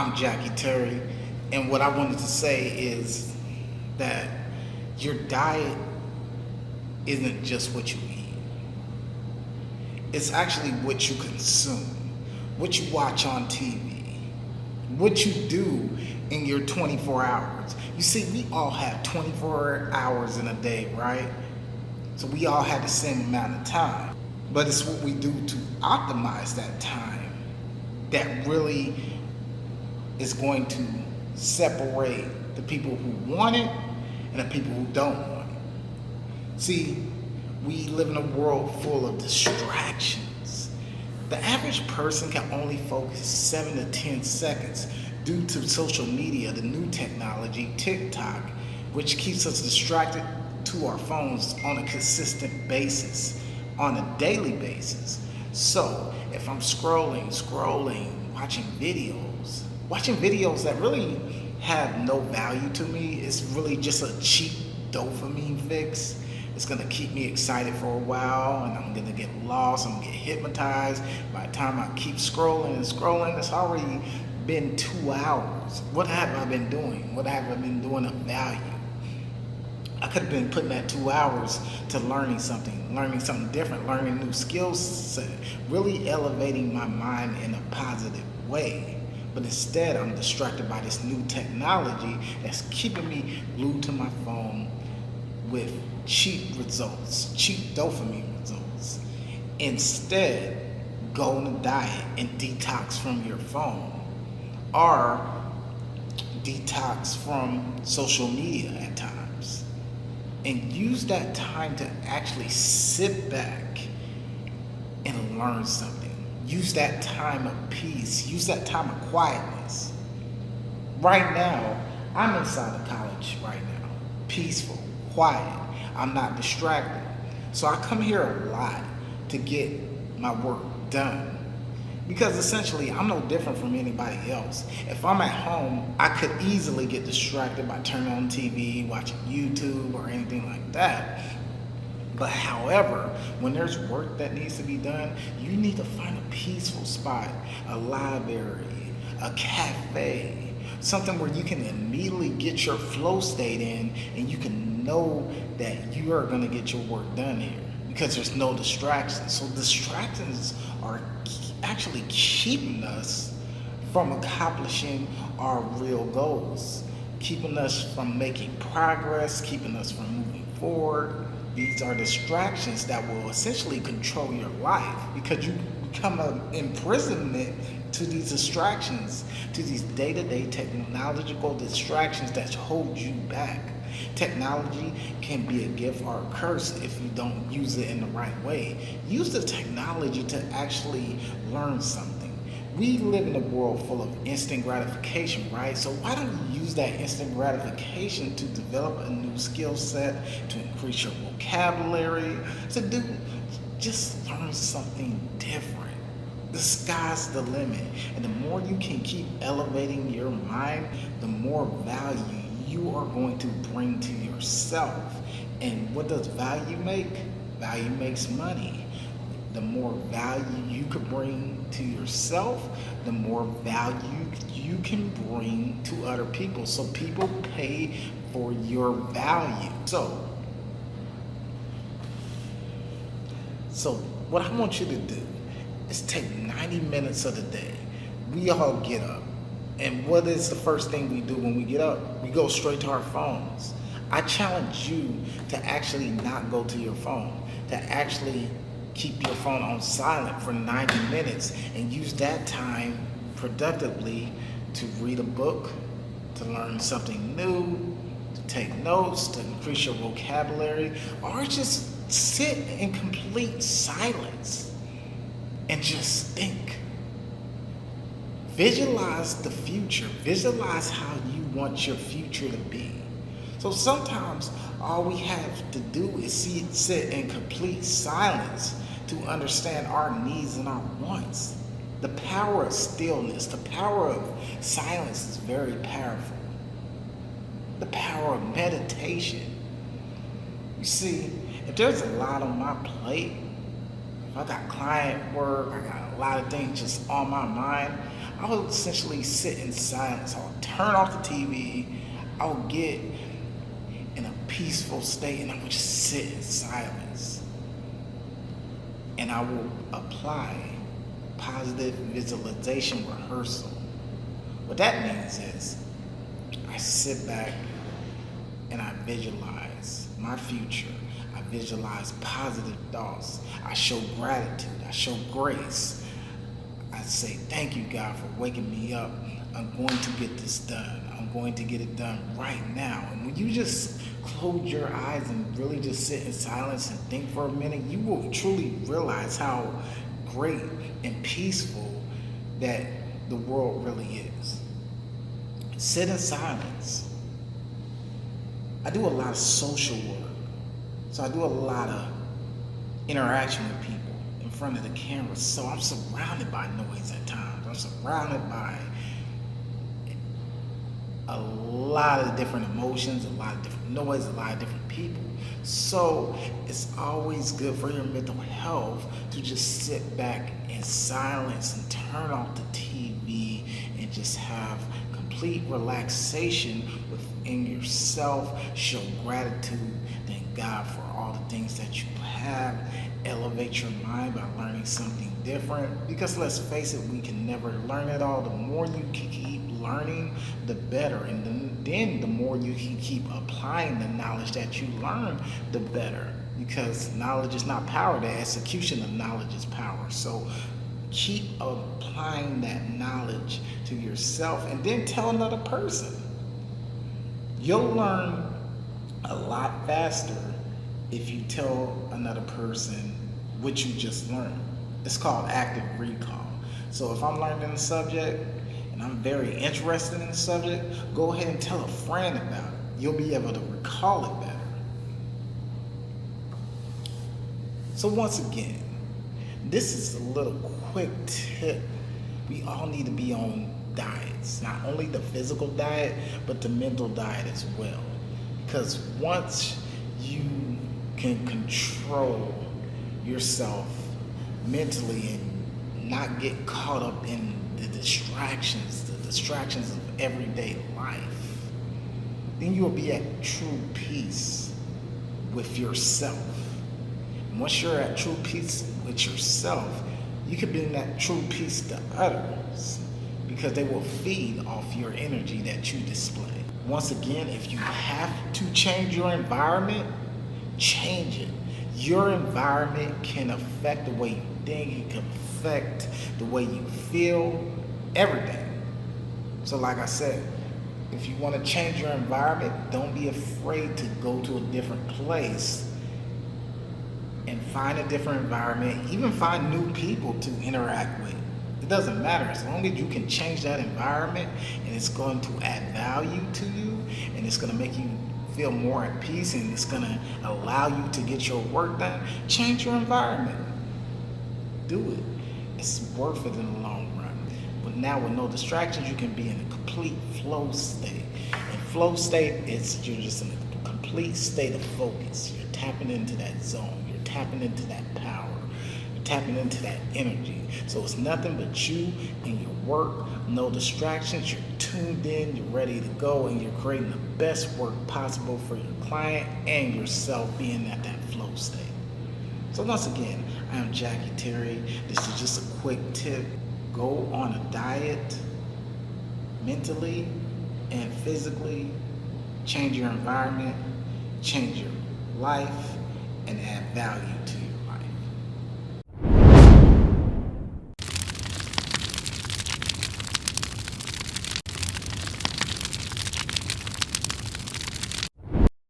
I'm Jackie Terry, and what I wanted to say is that your diet isn't just what you eat, it's actually what you consume, what you watch on TV, what you do in your 24 hours. You see, we all have 24 hours in a day, right? So we all have the same amount of time, but it's what we do to optimize that time that really is going to separate the people who want it and the people who don't want it. See, we live in a world full of distractions. The average person can only focus 7 to 10 seconds due to social media, the new technology, TikTok, which keeps us distracted to our phones on a consistent basis, on a daily basis. So if I'm scrolling, watching videos that really have no value to me, it's really just a cheap dopamine fix. It's gonna keep me excited for a while, and I'm gonna get lost, I'm gonna get hypnotized. By the time I keep scrolling and scrolling, it's already been 2 hours. What have I been doing? What have I been doing of value? I could have been putting that 2 hours to learning something different, learning new skills, really elevating my mind in a positive way. But instead, I'm distracted by this new technology that's keeping me glued to my phone with cheap results, cheap dopamine results. Instead, go on a diet and detox from your phone, or detox from social media at times, and use that time to actually sit back and learn something. Use that time of peace. Use that time of quietness. Right now, I'm inside of college right now. Peaceful, quiet. I'm not distracted. So I come here a lot to get my work done. Because essentially, I'm no different from anybody else. If I'm at home, I could easily get distracted by turning on TV, watching YouTube, or anything like that. But however, when there's work that needs to be done, you need to find a peaceful spot, a library, a cafe, something where you can immediately get your flow state in and you can know that you are going to get your work done here because there's no distractions. So distractions are actually keeping us from accomplishing our real goals, keeping us from making progress, keeping us from moving forward. These are distractions that will essentially control your life because you become an imprisonment to these distractions, to these day-to-day technological distractions that hold you back. Technology can be a gift or a curse if you don't use it in the right way. Use the technology to actually learn something. We live in a world full of instant gratification, right? So why don't you use that instant gratification to develop a new skill set, to increase your vocabulary, just learn something different. The sky's the limit. And the more you can keep elevating your mind, the more value you are going to bring to yourself. And what does value make? Value makes money. The more value you could bring to yourself, the more value you can bring to other people. So people pay for your value. So what I want you to do is take 90 minutes of the day. We all get up. And what is the first thing we do when we get up? We go straight to our phones. I challenge you to actually not go to your phone, to actually keep your phone on silent for 90 minutes and use that time productively to read a book, to learn something new, to take notes, to increase your vocabulary, or just sit in complete silence and just think. Visualize the future. Visualize how you want your future to be. So sometimes all we have to do is sit in complete silence to understand our needs and our wants. The power of stillness, the power of silence is very powerful. The power of meditation. You see, if there's a lot on my plate, if I got client work, I got a lot of things just on my mind, I will essentially sit in silence. I'll turn off the TV. I'll get in a peaceful state and I will just sit in silence. And I will apply positive visualization rehearsal. What that means is I sit back and I visualize my future. I visualize positive thoughts. I show gratitude. I show grace. I say, thank you, God, for waking me up. I'm going to get this done. I'm going to get it done right now. And when you just close your eyes and really just sit in silence and think for a minute, you will truly realize how great and peaceful that the world really is. Sit in silence. I do a lot of social work. So I do a lot of interaction with people in front of the camera. So I'm surrounded by noise at times. I'm surrounded by a lot of different emotions, a lot of different noise, a lot of different people. So it's always good for your mental health to just sit back in silence and turn off the TV and just have complete relaxation within yourself. Show gratitude, thank God for all the things that you have. Elevate your mind by learning something different, because let's face it, we can never learn it all. The more you keep learning, the better, and then the more you can keep applying the knowledge that you learn, the better, because knowledge is not power, the execution of knowledge is power. So keep applying that knowledge to yourself and then tell another person. You'll learn a lot faster if you tell another person what you just learned. It's called active recall. So if I'm learning a subject and I'm very interested in the subject, go ahead and tell a friend about it. You'll be able to recall it better. So once again, this is a little quick tip. We all need to be on diets, not only the physical diet, but the mental diet as well. Because once you can control yourself mentally and not get caught up in the distractions of everyday life, then you will be at true peace with yourself. And once you're at true peace with yourself, you can bring that true peace to others, because they will feed off your energy that you display. Once again, if you have to change your environment, change it. Your environment can affect the way you think, it can affect the way you feel, everything. So like I said, if you want to change your environment, don't be afraid to go to a different place and find a different environment, even find new people to interact with. It doesn't matter, as long as you can change that environment and it's going to add value to you and it's going to make you feel more at peace and it's going to allow you to get your work done, change your environment. Do it. It's worth it in the long run. But now with no distractions, you can be in a complete flow state. And flow state is you're just in a complete state of focus. You're tapping into that zone. You're tapping into that power. You're tapping into that energy. So it's nothing but you and your work, no distractions. You're tuned in, you're ready to go, and you're creating the best work possible for your client and yourself, being at that flow state. So once again, I am Jackie Terry. This is just a quick tip. Go on a diet mentally and physically. Change your environment, change your life, and add value to you.